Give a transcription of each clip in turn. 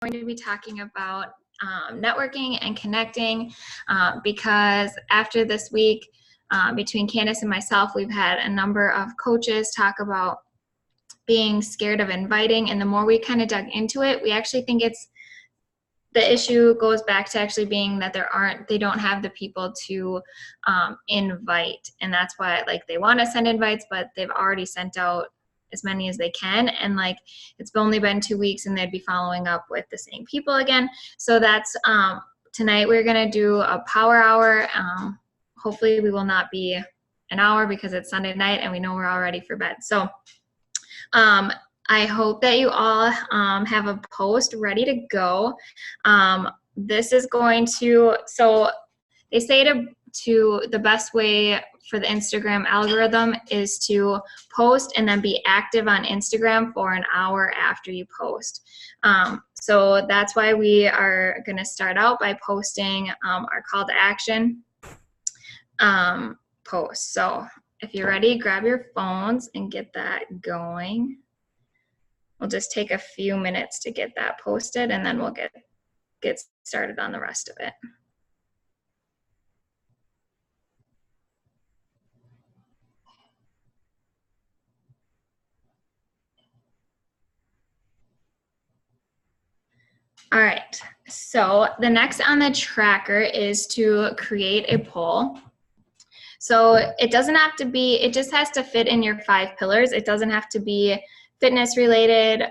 going to be talking about networking and connecting because after this week, between Candace and myself, we've had a number of coaches talk about being scared of inviting, and the more we kind of dug into it, we actually think the issue goes back to actually being that they don't have the people to invite, and that's why they want to send invites, but they've already sent out as many as they can, and it's only been 2 weeks and they'd be following up with the same people again. So that's tonight we're gonna do a power hour. Hopefully we will not be an hour because it's Sunday night and we know we're all ready for bed. So I hope that you all have a post ready to go. This is going to, so they say to the best way for the Instagram algorithm is to post and then be active on Instagram for an hour after you post. So that's why we are going to start out by posting our call to action post. So if you're ready, grab your phones and get that going. We'll just take a few minutes to get that posted, and then we'll get started on the rest of it. All right, so the next on the tracker is to create a poll. So it doesn't have to be, it just has to fit in your 5 pillars. It doesn't have to be fitness related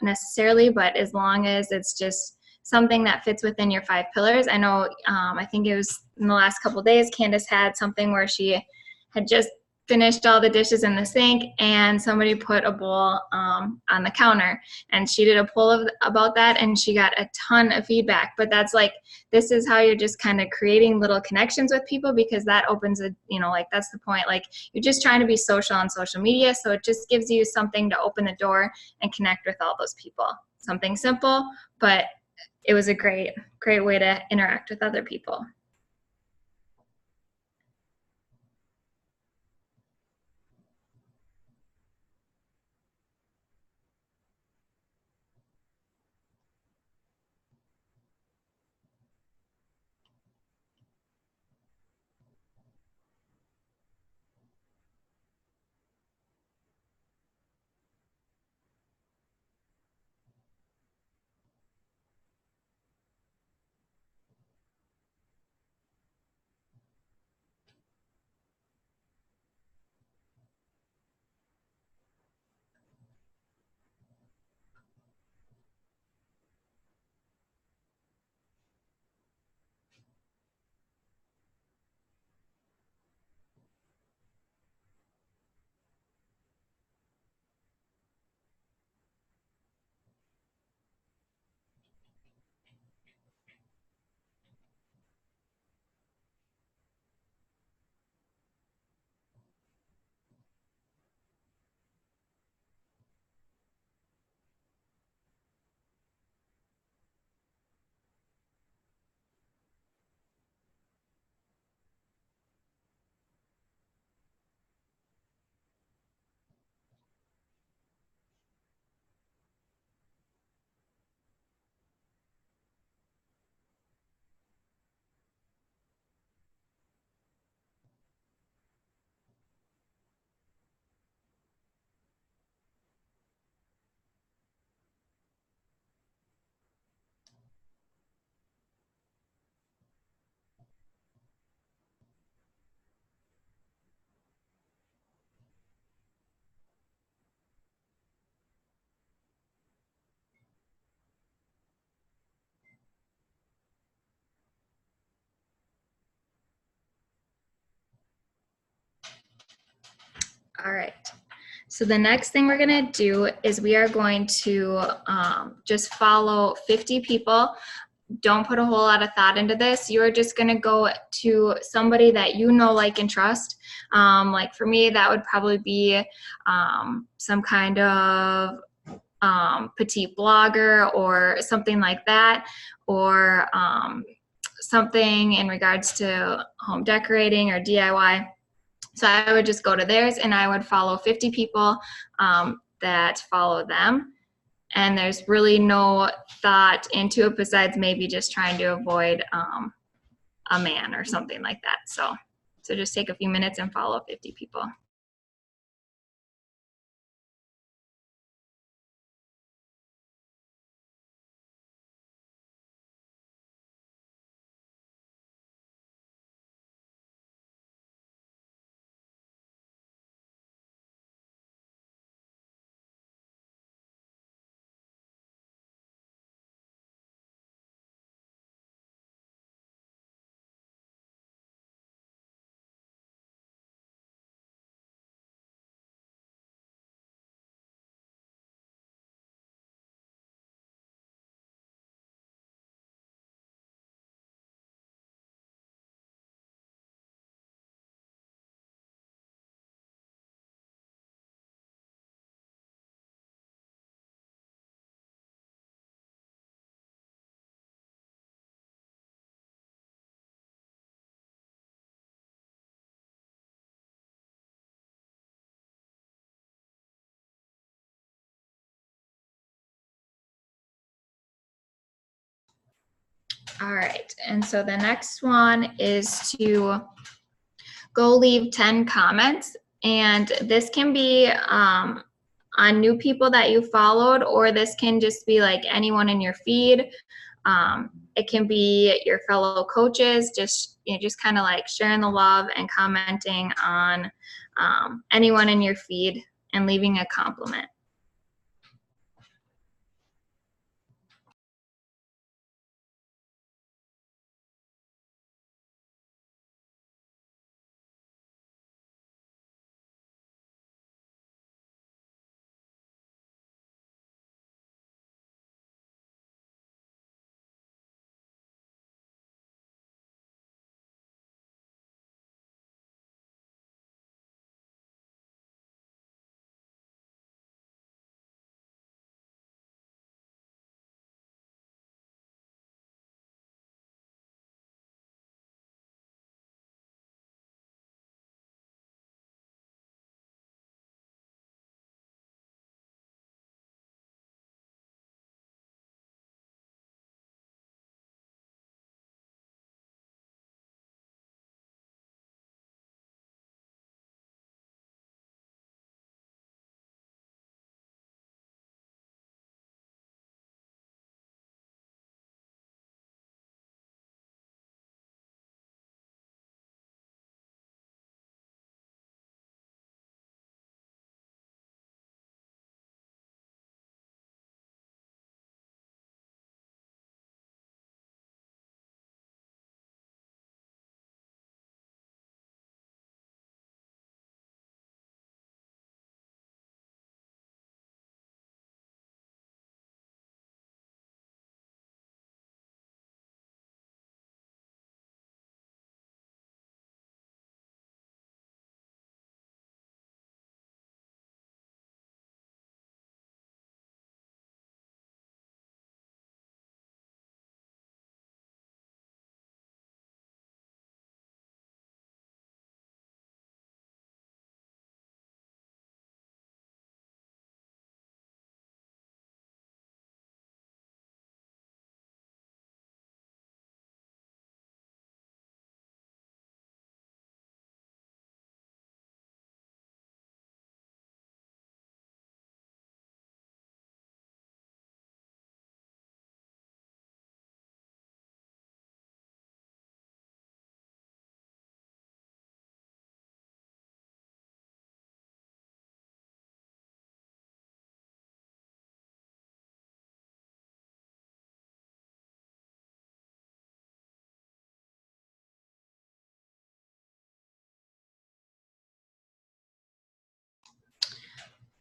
necessarily, but as long as it's just something that fits within your 5 pillars. I know, I think it was in the last couple of days, Candace had something where she had just finished all the dishes in the sink and somebody put a bowl on the counter, and she did a poll about that and she got a ton of feedback. But that's this is how you're just kind of creating little connections with people, because that opens a, that's the point. You're just trying to be social on social media, so it just gives you something to open the door and connect with all those people. Something simple, but it was a great way to interact with other people. All right. So the next thing we're going to do is we are going to just follow 50 people. Don't put a whole lot of thought into this. You're just going to go to somebody that you know, like, and trust. For me, that would probably be some kind of petite blogger or something like that, or something in regards to home decorating or DIY. So I would just go to theirs and I would follow 50 people that follow them. and there's really no thought into it besides maybe just trying to avoid a man or something like that. So just take a few minutes and follow 50 people. All right, and so the next one is to go leave 10 comments, and this can be on new people that you followed, or this can just be like anyone in your feed. It can be your fellow coaches, just kind of like sharing the love and commenting on anyone in your feed and leaving a compliment.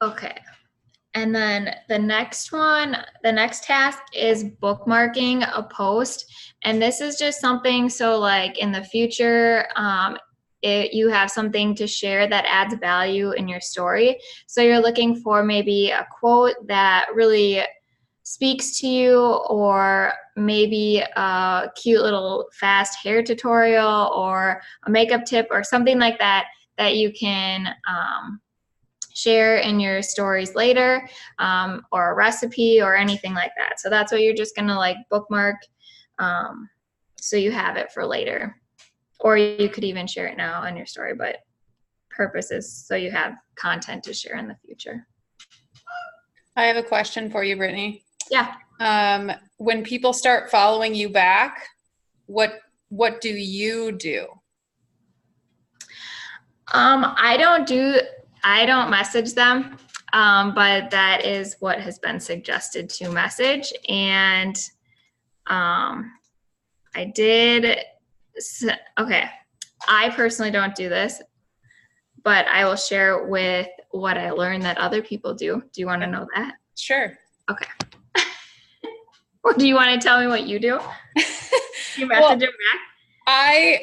Okay. And then the next task is bookmarking a post. And this is just something, so like in the future, you have something to share that adds value in your story. So you're looking for maybe a quote that really speaks to you, or maybe a cute little fast hair tutorial or a makeup tip or something like that, that you can share in your stories later, or a recipe or anything like that. So that's what you're just gonna like bookmark, so you have it for later. Or you could even share it now on your story, but purpose is so you have content to share in the future. I have a question for you, Brittany. Yeah. When people start following you back, what do you do? I don't message them, but that is what has been suggested to message. And I did, okay, I personally don't do this, but I will share with what I learned that other people do. Do you want to know that? Sure. Okay. Or do you want to tell me what you do? You message them back?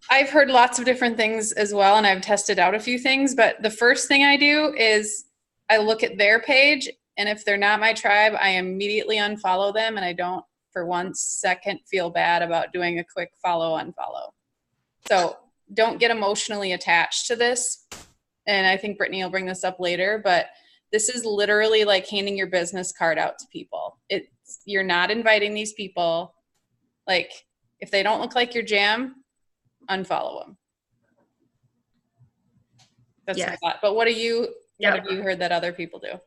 I've heard lots of different things as well, and I've tested out a few things, but the first thing I do is I look at their page, and if they're not my tribe, I immediately unfollow them, and I don't for 1 second feel bad about doing a quick unfollow. So don't get emotionally attached to this. And I think Brittany will bring this up later, but this is literally like handing your business card out to people. You're not inviting these people. Like, if they don't look like your jam, unfollow them. That's my thought. But what have you heard that other people do?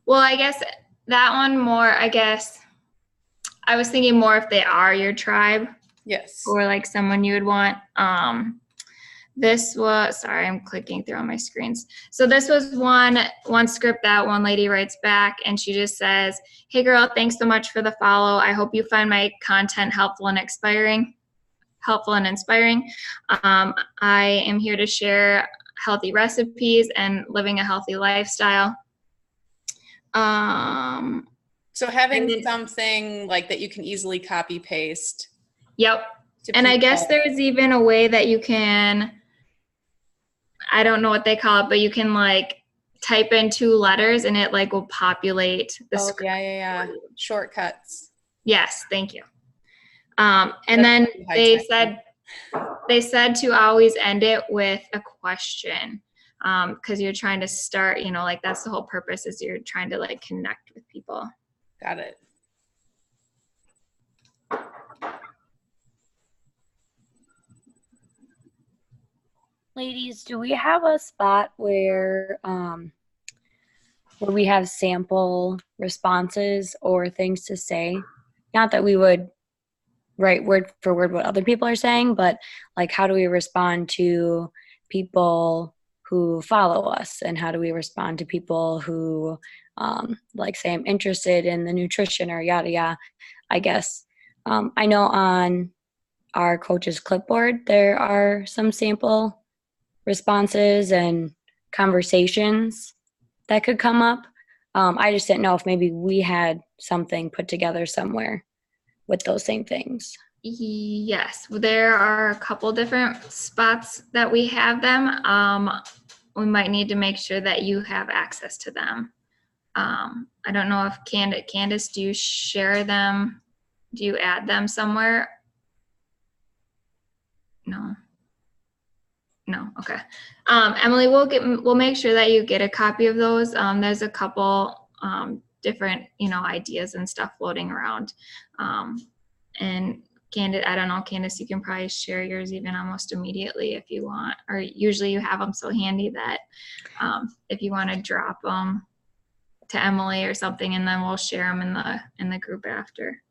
Well, I guess that one more, I was thinking more if they are your tribe. Yes. Or like someone you would want. This was, sorry, I'm clicking through on my screens. So this was one script that one lady writes back, and she just says, "Hey girl, thanks so much for the follow. I hope you find my content helpful and inspiring. I am here to share healthy recipes and living a healthy lifestyle." So having something like that you can easily copy paste. Yep. And I guess there's even a way that you can, I don't know what they call it, but you can like type in 2 letters and it like will populate the script. Yeah. Shortcuts. Yes, thank you. And then they said to always end it with a question, because you're trying to start, like that's the whole purpose, is you're trying to like connect with people. Got it. Ladies, do we have a spot where we have sample responses or things to say? Not that we would write word for word what other people are saying, but like how do we respond to people who follow us, and how do we respond to people who like say I'm interested in the nutrition or yada yada. I guess I know on our coach's clipboard there are some sample responses and conversations that could come up. I just didn't know if maybe we had something put together somewhere with those same things. Yes, there are a couple different spots that we have them. We might need to make sure that you have access to them. I don't know if Candace, do you share them? Do you add them somewhere? No. Okay. Emily, we'll make sure that you get a copy of those. There's a couple different, ideas and stuff floating around. And Candace, I don't know, Candace, you can probably share yours even almost immediately if you want, or usually you have them so handy that if you want to drop them to Emily or something, and then we'll share them in the group after.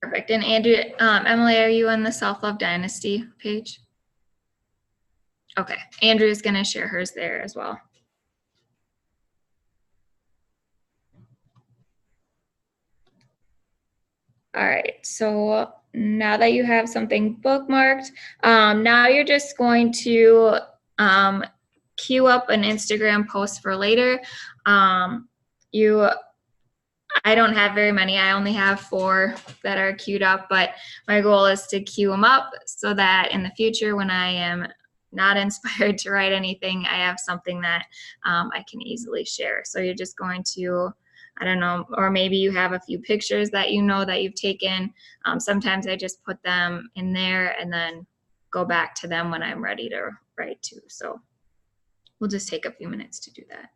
Perfect. And Andrew, Emily, are you on the Self-Love Dynasty page? Okay. Andrew is going to share hers there as well. All right, so now that you have something bookmarked, now you're just going to queue up an Instagram post for later. You I don't have very many. I only have 4 that are queued up, but my goal is to queue them up so that in the future, when I am not inspired to write anything, I have something that I can easily share. So you're just going to, I don't know, or maybe you have a few pictures that you know that you've taken. Sometimes I just put them in there and then go back to them when I'm ready to write too. So we'll just take a few minutes to do that.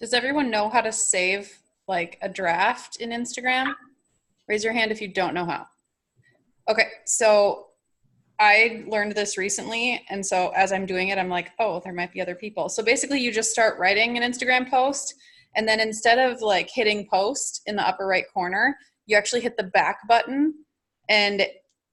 Does everyone know how to save like a draft in Instagram? Raise your hand if you don't know how. Okay, so I learned this recently, and so as I'm doing it, I'm like, oh, there might be other people. So basically, you just start writing an Instagram post, and then instead of like hitting post in the upper right corner, you actually hit the back button, and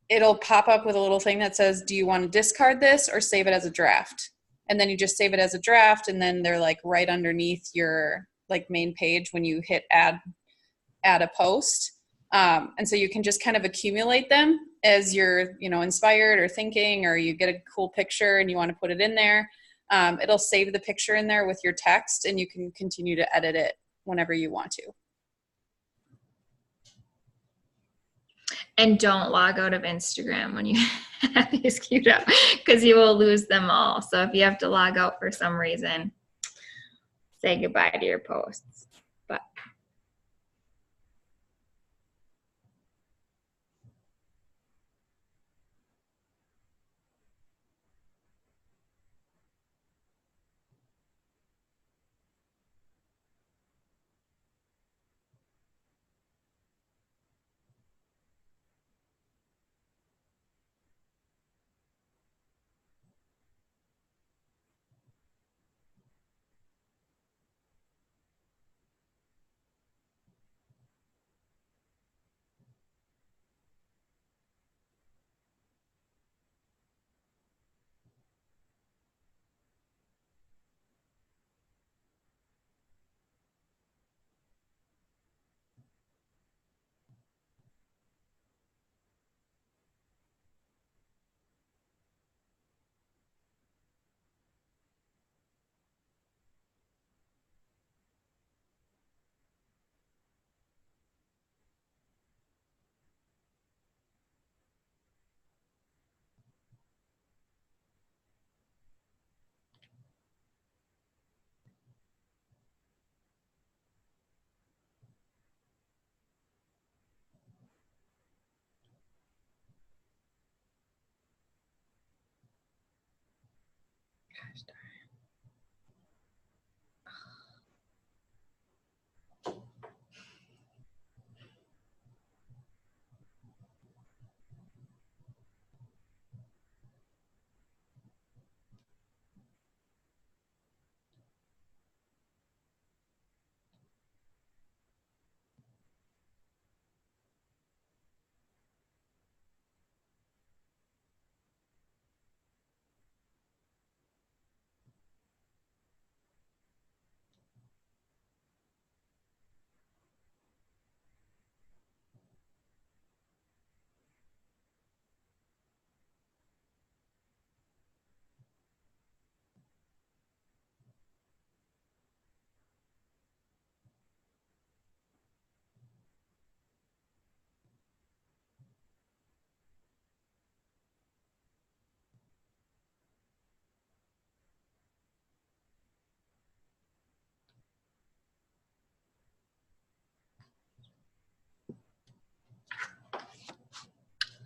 it'll pop up with a little thing that says, do you want to discard this or save it as a draft? And then you just save it as a draft, and then they're like right underneath your like main page when you hit add a post. And so you can just kind of accumulate them as you're, you know, inspired or thinking, or you get a cool picture and you want to put it in there. It'll save the picture in there with your text, and you can continue to edit it whenever you want to. And don't log out of Instagram when you have these queued up because you will lose them all. So if you have to log out for some reason, say goodbye to your posts. But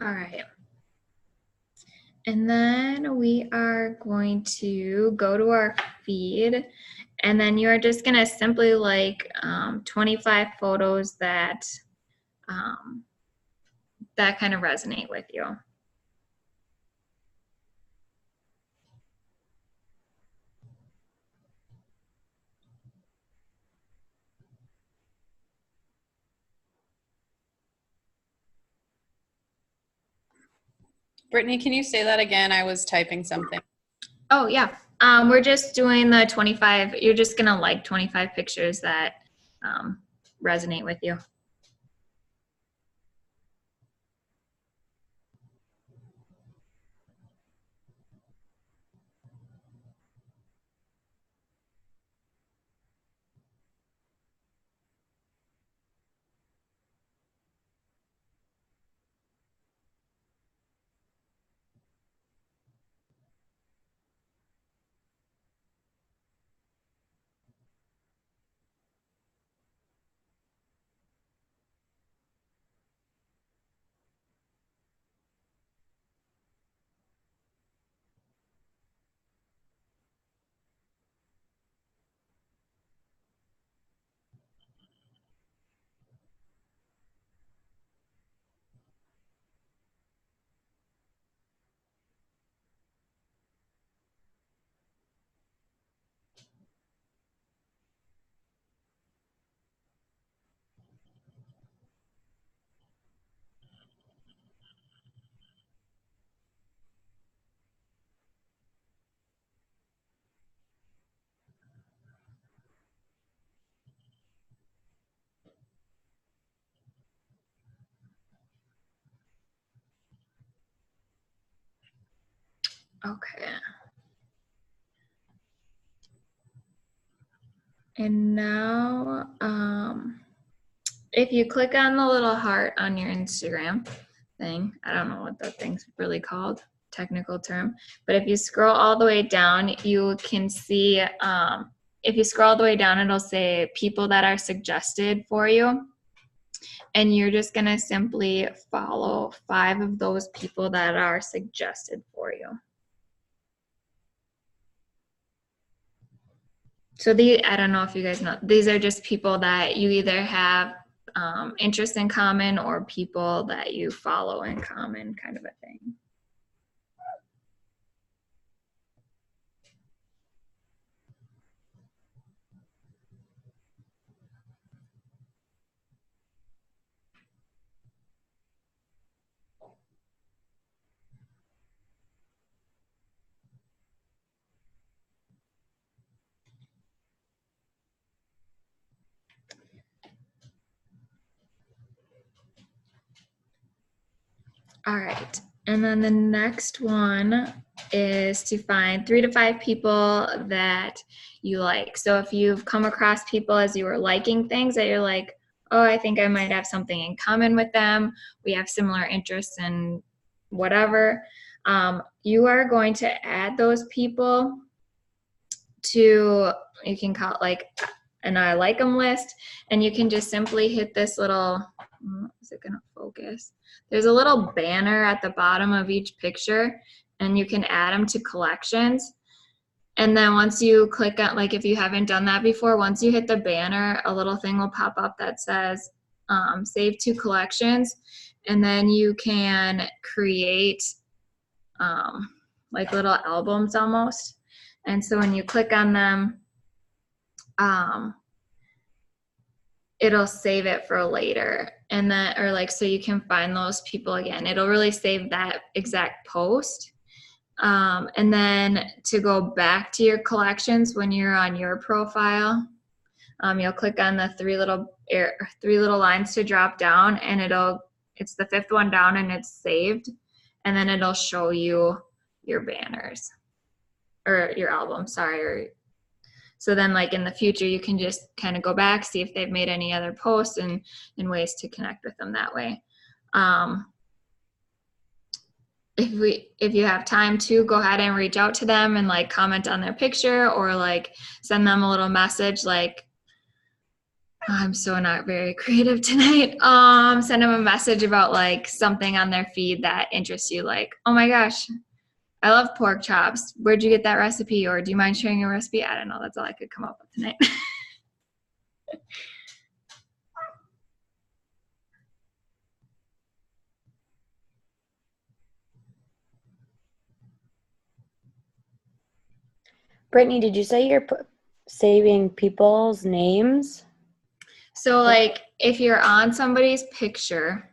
all right. And then we are going to go to our feed, and then you are just going to simply like 25 photos that that kind of resonate with you. Brittany, can you say that again? I was typing something. Oh, yeah. We're just doing the 25. You're just going to like 25 pictures that resonate with you. Okay. And now, if you click on the little heart on your Instagram thing, I don't know what that thing's really called, technical term, but if you scroll all the way down, you can see, if you scroll all the way down, it'll say people that are suggested for you. And you're just going to simply follow 5 of those people that are suggested for you. So I don't know if you guys know, these are just people that you either have interests in common or people that you follow in common, kind of a thing. All right. And then the next one is to find 3 to 5 people that you like. So if you've come across people as you were liking things that you're like, oh, I think I might have something in common with them. We have similar interests in whatever. You are going to add those people to, you can call it like an I like them list, and you can just simply hit this little, is it gonna focus? There's a little banner at the bottom of each picture, and you can add them to collections. And then once you click on, like if you haven't done that before, once you hit the banner, a little thing will pop up that says save to collections, and then you can create like little albums almost. And so when you click on them, it'll save it for later, and then, or like, so you can find those people again. It'll really save that exact post. And then to go back to your collections when you're on your profile, you'll click on the three little lines to drop down, and it's the 5th one down, and it's saved, and then it'll show you your banners or your album, sorry. So then like in the future, you can just kind of go back, see if they've made any other posts and ways to connect with them that way. If you have time to, go ahead and reach out to them and like comment on their picture, or like send them a little message like, I'm so not very creative tonight. Send them a message about like something on their feed that interests you, like, oh my gosh, I love pork chops. Where'd you get that recipe? Or do you mind sharing your recipe? I don't know. That's all I could come up with tonight. Brittany, did you say you're saving people's names? So like if you're on somebody's picture,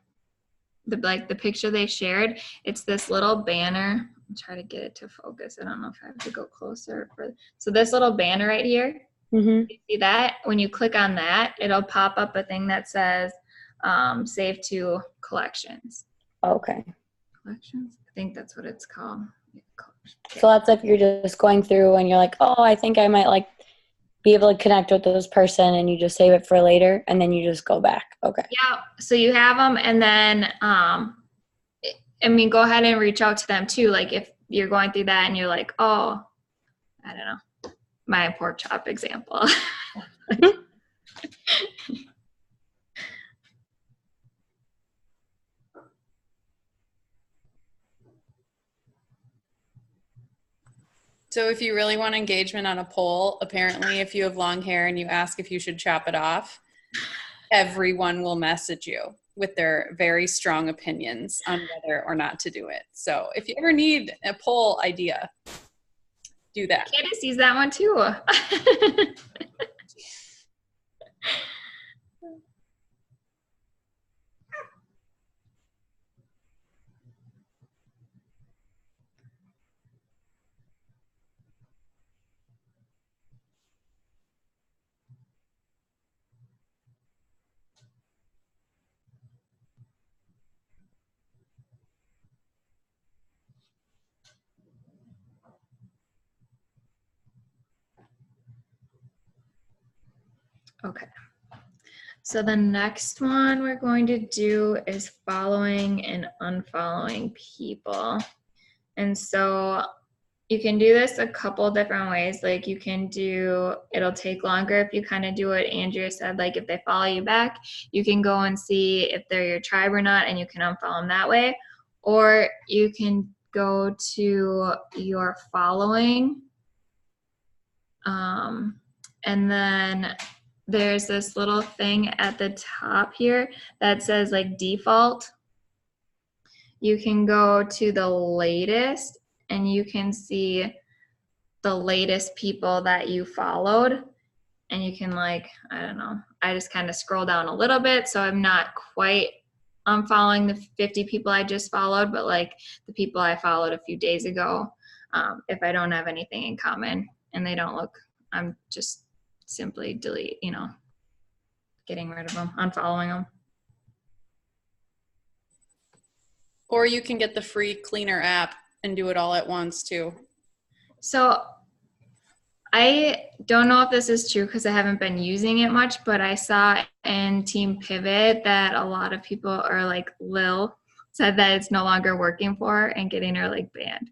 the picture they shared, it's this little banner. I'll try to get it to focus. I don't know if I have to go closer. So this little banner right here, Mm-hmm. you see that? When you click on that, it'll pop up a thing that says save to collections. Okay. Collections? I think that's what it's called. So that's if you're just going through and you're like, oh, I think I might like be able to connect with this person, and you just save it for later, and then you just go back. Okay. Yeah, so you have them, and then go ahead and reach out to them too. Like if you're going through that and you're like, oh, I don't know, my pork chop example. So if you really want engagement on a poll, apparently if you have long hair and you ask if you should chop it off, everyone will message you with their very strong opinions on whether or not to do it. So if you ever need a poll idea, do that. Candace sees that one too. Okay. So the next one we're going to do is following and unfollowing people. And so you can do this a couple different ways. Like you can do, it'll take longer if you kind of do what Andrea said, like if they follow you back, you can go and see if they're your tribe or not, and you can unfollow them that way. Or you can go to your following. And then there's this little thing at the top here that says like default. You can go to the latest and you can see the latest people that you followed, and you can like, I don't know, I just kind of scroll down a little bit, so I'm not quite unfollowing the 50 people I just followed, but like the people I followed a few days ago, if I don't have anything in common and they don't look, I'm just simply delete, getting rid of them, unfollowing them. Or you can get the free Cleaner app and do it all at once too. So I don't know if this is true because I haven't been using it much, but I saw in Team Pivot that a lot of people are like Lil said that it's no longer working for her and getting her like banned.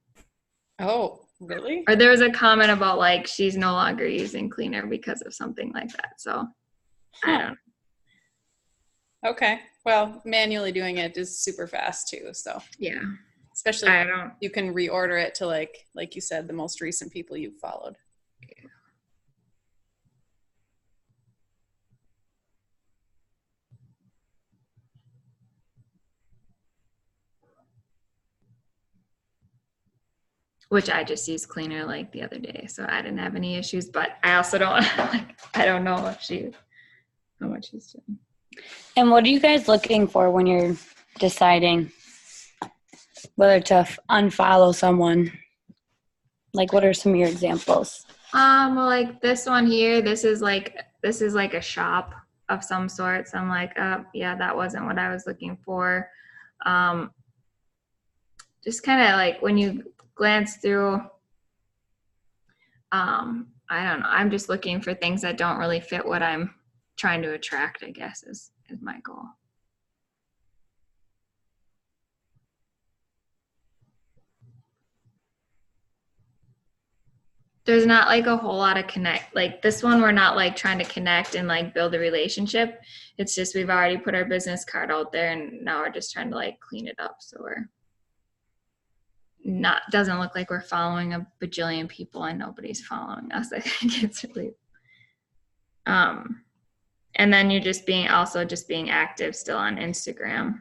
Oh, really? Or there was a comment about like she's no longer using Cleaner because of something like that. So I don't know. Okay. Well, manually doing it is super fast too. So Yeah. especially I don't. you can reorder it to like you said, the most recent people you've followed. Which I just used Cleaner like the other day, so I didn't have any issues. But I also don't like. I don't know if how much she's doing. And what are you guys looking for when you're deciding whether to unfollow someone? Like, what are some of your examples? Well, like this one here, this is like a shop of some sort. So I'm like, yeah, that wasn't what I was looking for. Just kind of like when you glance through, I don't know. I'm just looking for things that don't really fit what I'm trying to attract, I guess, is my goal. There's not like a whole lot of connect. Like this one, we're not like trying to connect and like build a relationship. It's just we've already put our business card out there, and now we're just trying to like clean it up. So we're not doesn't look like we're following a bajillion people and nobody's following us. I think it's really and then you're just being active still on Instagram.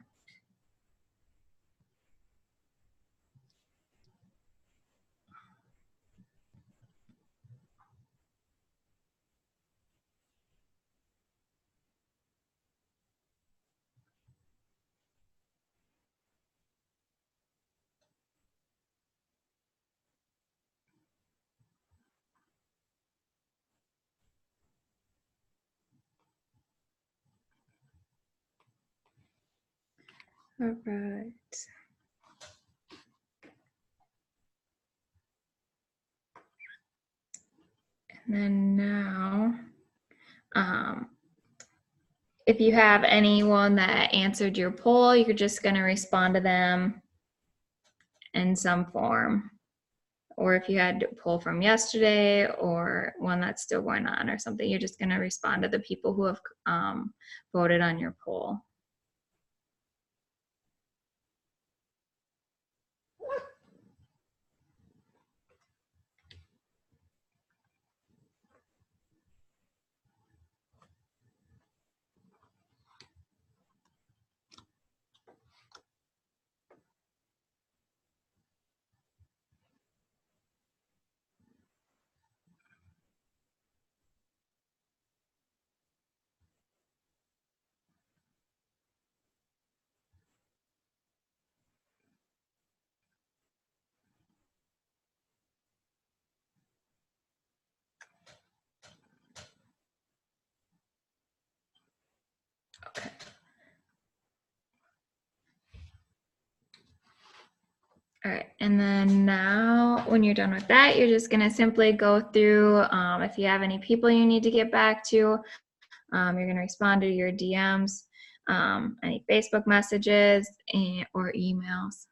All right. And then now, if you have anyone that answered your poll, you're just going to respond to them in some form. Or if you had a poll from yesterday or one that's still going on or something, you're just going to respond to the people who have voted on your poll. Okay. All right, and then now when you're done with that, you're just gonna simply go through, if you have any people you need to get back to, you're gonna respond to your DMs, any Facebook messages or emails.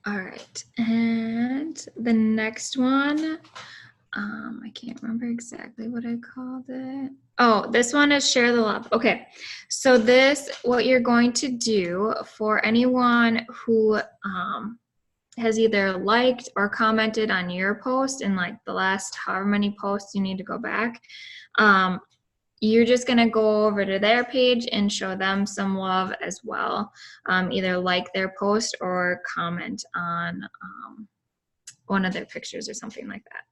All right. And the next one, I can't remember exactly what I called it. Oh, this one is share the love. Okay. So this, what you're going to do for anyone who has either liked or commented on your post in like the last however many posts you need to go back, you're just going to go over to their page and show them some love as well. Either like their post or comment on one of their pictures or something like that.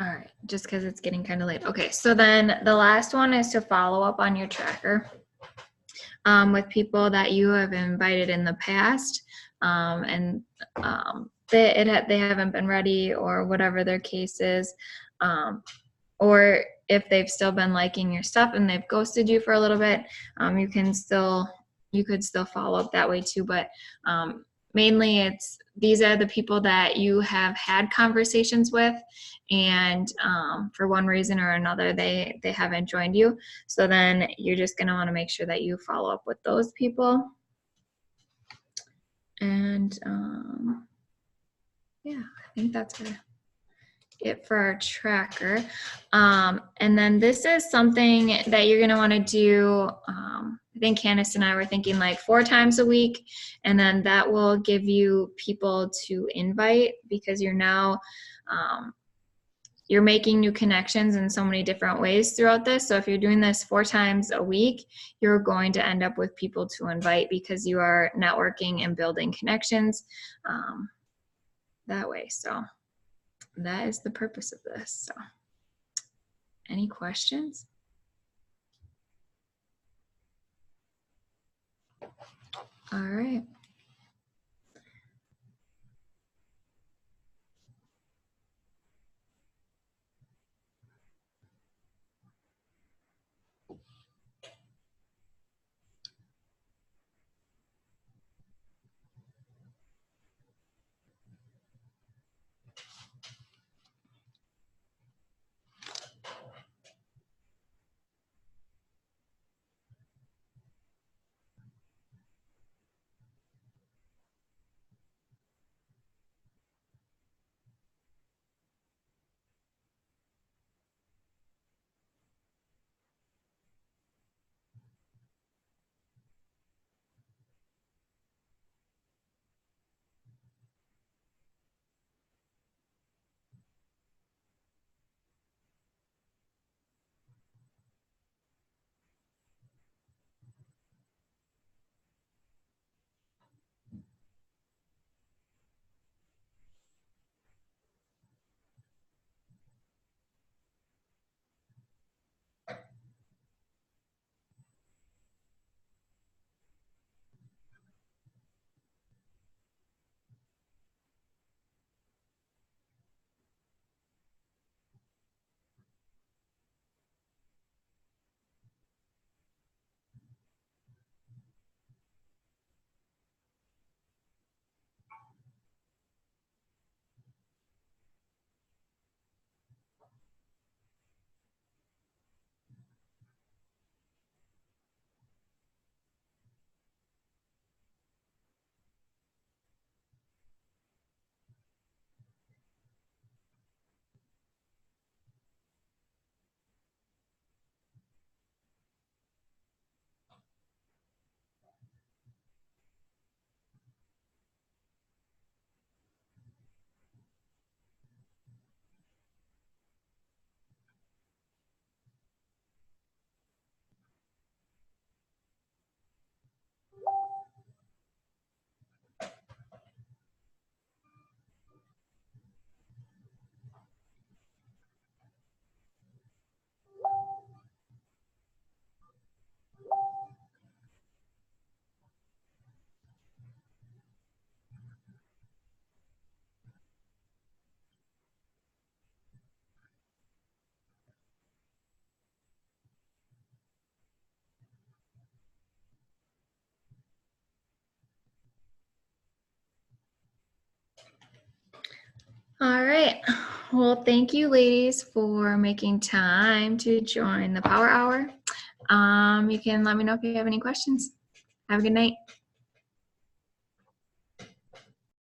All right, just because it's getting kind of late. Okay, so then the last one is to follow up on your tracker with people that you have invited in the past, and they haven't been ready or whatever their case is, or if they've still been liking your stuff and they've ghosted you for a little bit, you could still follow up that way too. But mainly these are the people that you have had conversations with, and for one reason or another they haven't joined you. So then you're just going to want to make sure that you follow up with those people. And yeah, I think that's it for our tracker. And then this is something that you're going to want to do. I think Candace and I were thinking like 4 times a week, and then that will give you people to invite, because you're now you're making new connections in so many different ways throughout this. So if you're doing this 4 times a week, you're going to end up with people to invite, because you are networking and building connections that way. So that is the purpose of this. So any questions? All right. All right. Well, thank you, ladies, for making time to join the Power Hour. You can let me know if you have any questions. Have a good night.